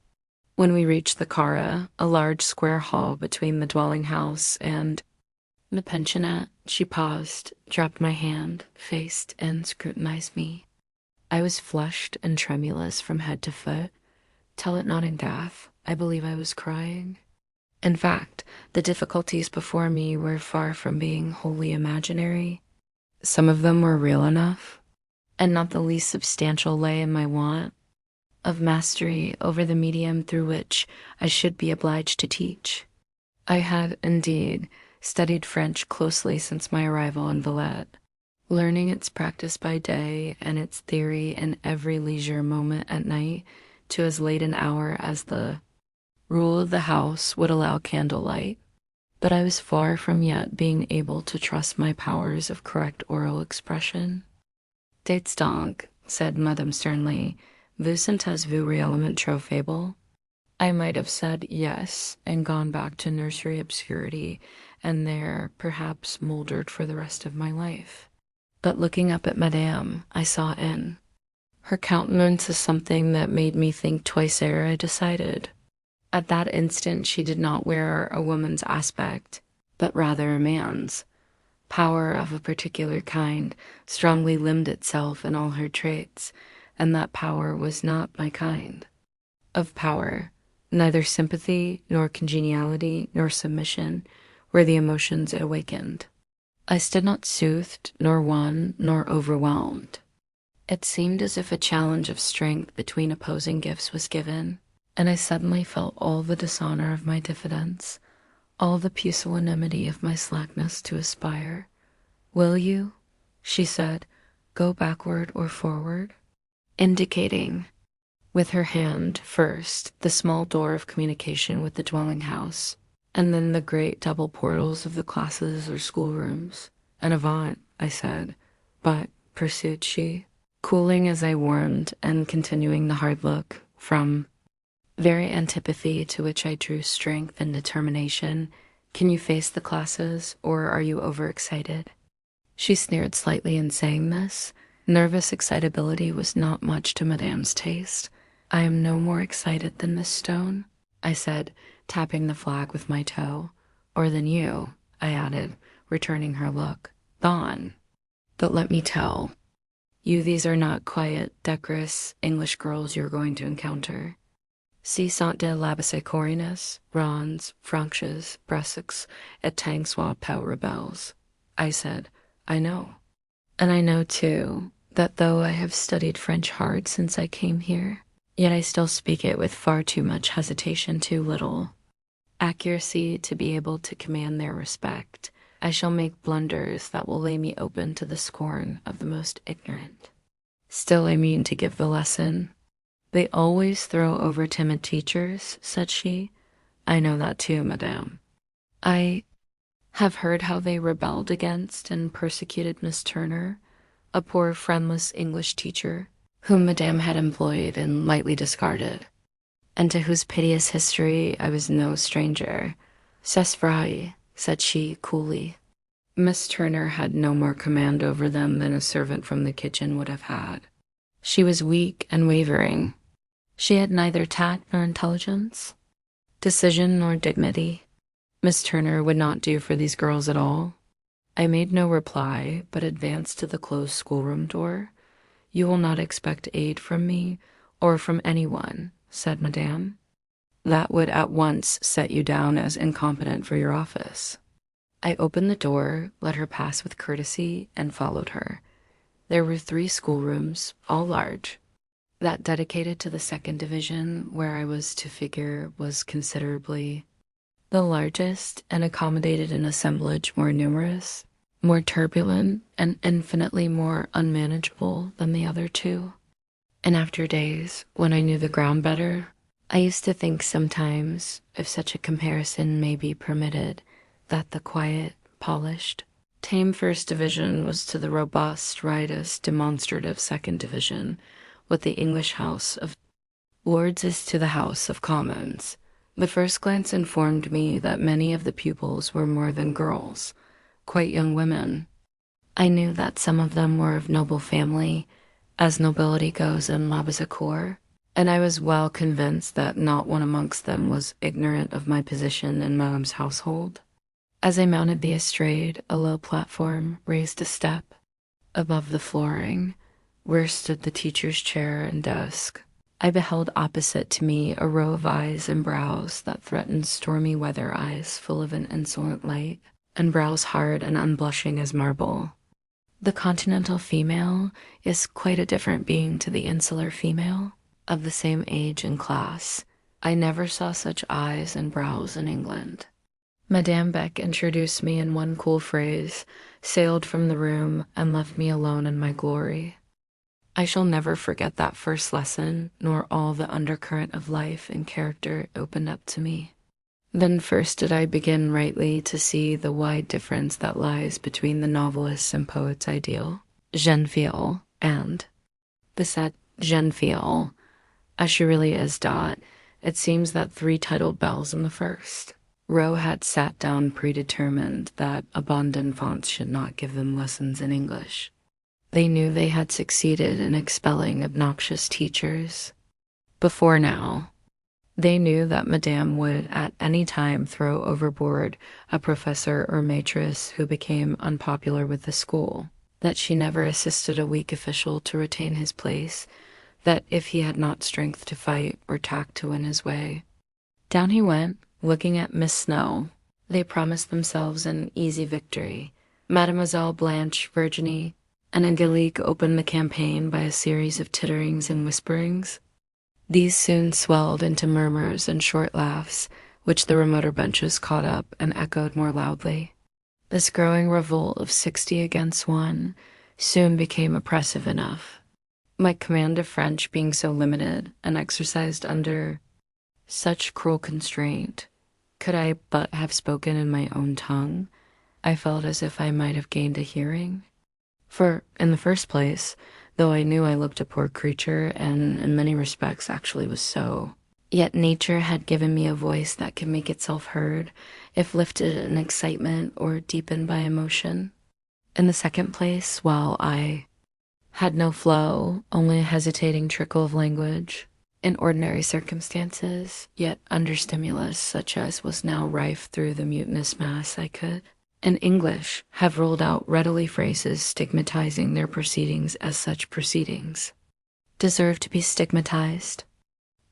When we reached the Cara, a large square hall between the dwelling house and the pensionnat, she paused, dropped my hand, faced, and scrutinized me. I was flushed and tremulous from head to foot. Tell it not in death, I believe I was crying. In fact, the difficulties before me were far from being wholly imaginary. Some of them were real enough, and not the least substantial lay in my want of mastery over the medium through which I should be obliged to teach. I had, indeed, studied French closely since my arrival in Villette, learning its practice by day and its theory in every leisure moment at night to as late an hour as the rule of the house would allow candlelight. But I was far from yet being able to trust my powers of correct oral expression. "Dites donc," said Madame sternly, "vous sentez-vous réellement trop faible?" I might have said yes, and gone back to nursery obscurity, and there, perhaps, mouldered for the rest of my life. But looking up at Madame, I saw in her countenance is something that made me think twice ere I decided. At that instant she did not wear a woman's aspect, but rather a man's. Power of a particular kind strongly limned itself in all her traits, and that power was not my kind of power. Neither sympathy, nor congeniality, nor submission were the emotions it awakened. I stood not soothed, nor won, nor overwhelmed. It seemed as if a challenge of strength between opposing gifts was given, and I suddenly felt all the dishonor of my diffidence, all the pusillanimity of my slackness to aspire. "Will you," she said, "go backward or forward?" Indicating with her hand, first, the small door of communication with the dwelling house, and then the great double portals of the classes or schoolrooms. "And avant," I said. "But," pursued she, cooling as I warmed and continuing the hard look, from very antipathy to which I drew strength and determination, "can you face the classes, or are you overexcited?" She sneered slightly in saying this. Nervous excitability was not much to Madame's taste. "I am no more excited than this stone," I said, tapping the flag with my toe. "Or than you," I added, returning her look. "Gone. But let me tell you, these are not quiet, decorous English girls you are going to encounter. Si sont de l'Abbaticorinus, Rons, Franches, Bressucs, et Tangsois Pau rebels," I said. "I know. And I know, too, that though I have studied French hard since I came here, yet I still speak it with far too much hesitation, too little accuracy to be able to command their respect. I shall make blunders that will lay me open to the scorn of the most ignorant. Still I mean to give the lesson." "They always throw over timid teachers," said she. "I know that too, Madame. I have heard how they rebelled against and persecuted Miss Turner, a poor friendless English teacher, whom Madame had employed and lightly discarded, and to whose piteous history I was no stranger." "C'est vrai," said she coolly. "Miss Turner had no more command over them than a servant from the kitchen would have had. She was weak and wavering. She had neither tact nor intelligence, decision nor dignity. Miss Turner would not do for these girls at all." I made no reply, but advanced to the closed schoolroom door. "You will not expect aid from me, or from anyone," said Madame. that would at once set you down as incompetent for your office. I opened the door, let her pass with courtesy, and followed her. There were 3 schoolrooms, all large. That dedicated to the 2nd Division, where I was to figure, was considerably the largest and accommodated an assemblage more numerous, more turbulent, and infinitely more unmanageable than the other 2. And after days, when I knew the ground better, I used to think sometimes, if such a comparison may be permitted, that the quiet, polished, tame 1st Division was to the robust, riotous, demonstrative 2nd Division, what the English House of Lords is to the House of Commons. The first glance informed me that many of the pupils were more than girls, quite young women. I knew that some of them were of noble family, as nobility goes in Labassecour, and I was well convinced that not one amongst them was ignorant of my position in Madame's household. As I mounted the estrade, a low platform raised a step above the flooring, where stood the teacher's chair and desk. I beheld opposite to me a row of eyes and brows that threatened stormy weather eyes full of an insolent light, and brows hard and unblushing as marble. The continental female is quite a different being to the insular female, of the same age and class. I never saw such eyes and brows in England. Madame Beck introduced me in one cool phrase, sailed from the room, and left me alone in my glory. I shall never forget that first lesson, nor all the undercurrent of life and character opened up to me. Then first did I begin rightly to see the wide difference that lies between the novelist's and poet's ideal, jeune fille, and the said jeune fille, as she really is. It seems that 3 titled belles in the first row had sat down predetermined that a bon d'enfants should not give them lessons in English. They knew they had succeeded in expelling obnoxious teachers. Before now, they knew that Madame would at any time throw overboard a professor or maitresse who became unpopular with the school, that she never assisted a weak official to retain his place, that if he had not strength to fight or tact to win his way, down he went, looking at Miss Snowe. They promised themselves an easy victory. Mademoiselle Blanche Virginie and Angelique opened the campaign by a series of titterings and whisperings. These soon swelled into murmurs and short laughs, which the remoter benches caught up and echoed more loudly. This growing revolt of 60 against 1 soon became oppressive enough. My command of French being so limited and exercised under such cruel constraint, could I but have spoken in my own tongue, I felt as if I might have gained a hearing. For, in the first place, though I knew I looked a poor creature, and in many respects actually was so, yet nature had given me a voice that could make itself heard, if lifted in excitement or deepened by emotion. In the second place, while I had no flow, only a hesitating trickle of language, in ordinary circumstances, yet under stimulus such as was now rife through the mutinous mass, I could, in English, have rolled out readily phrases stigmatizing their proceedings as such proceedings deserve to be stigmatized,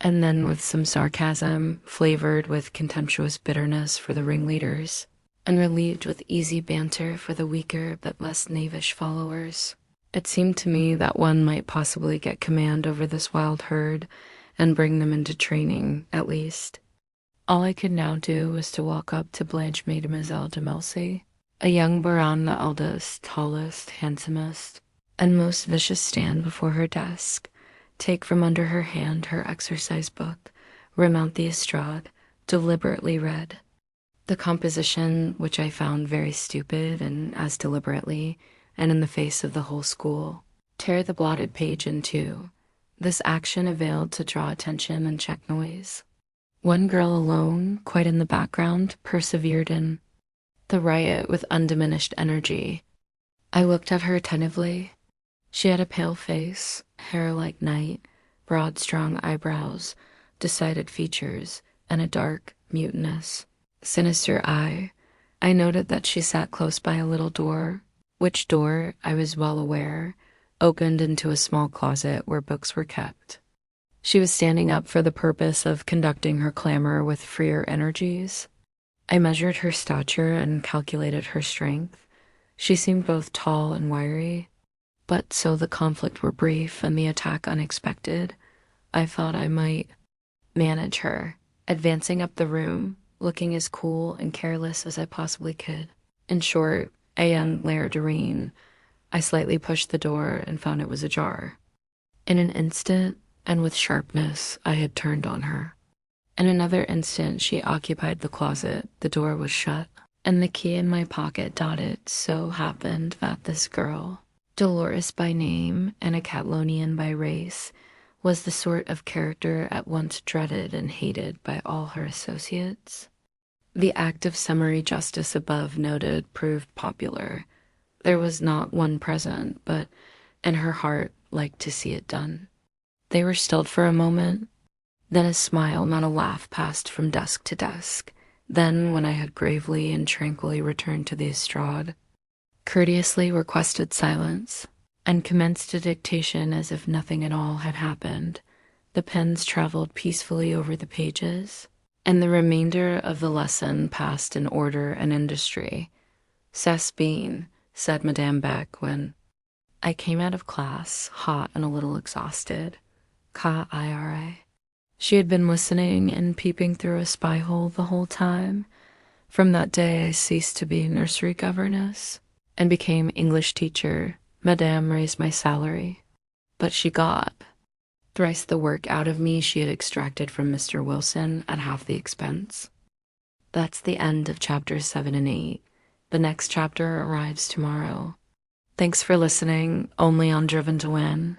and then with some sarcasm, flavored with contemptuous bitterness for the ringleaders, and relieved with easy banter for the weaker but less knavish followers. It seemed to me that one might possibly get command over this wild herd and bring them into training, at least. All I could now do was to walk up to Blanche Mademoiselle de Melcy, a young baronne, the eldest, tallest, handsomest, and most vicious, stand before her desk, take from under her hand her exercise book, remount the estrade, deliberately read. The composition, which I found very stupid and as deliberately, and in the face of the whole school, tear the blotted page in two. This action availed to draw attention and check noise. One girl alone, quite in the background, persevered in the riot with undiminished energy. I looked at her attentively. She had a pale face, hair like night, broad, strong eyebrows, decided features, and a dark, mutinous, sinister eye. I noted that she sat close by a little door, which door, I was well aware, opened into a small closet where books were kept. She was standing up for the purpose of conducting her clamor with freer energies. I measured her stature and calculated her strength. She seemed both tall and wiry, but so the conflict were brief and the attack unexpected, I thought I might manage her, advancing up the room, looking as cool and careless as I possibly could. In short, a young Lairdarine. I slightly pushed the door and found it was ajar. In an instant, and with sharpness, I had turned on her. In another instant, she occupied the closet, the door was shut, and the key in my pocket dotted. So happened that this girl, Dolores by name and a Catalonian by race, was the sort of character at once dreaded and hated by all her associates. The act of summary justice above noted proved popular. There was not one present, but in her heart liked to see it done. They were stilled for a moment. Then a smile, not a laugh, passed from desk to desk. Then, when I had gravely and tranquilly returned to the estrade, courteously requested silence, and commenced a dictation as if nothing at all had happened, the pens traveled peacefully over the pages, and the remainder of the lesson passed in order and industry. "C'est bien," said Madame Beck when I came out of class, hot and a little exhausted. K-I-R-A. She had been listening and peeping through a spy hole the whole time. From that day I ceased to be nursery governess and became English teacher. Madame raised my salary, but she got thrice the work out of me she had extracted from Mr. Wilson at half the expense. That's the end of chapters 7 and 8. The next chapter arrives tomorrow. Thanks for listening, only on Driven to Win.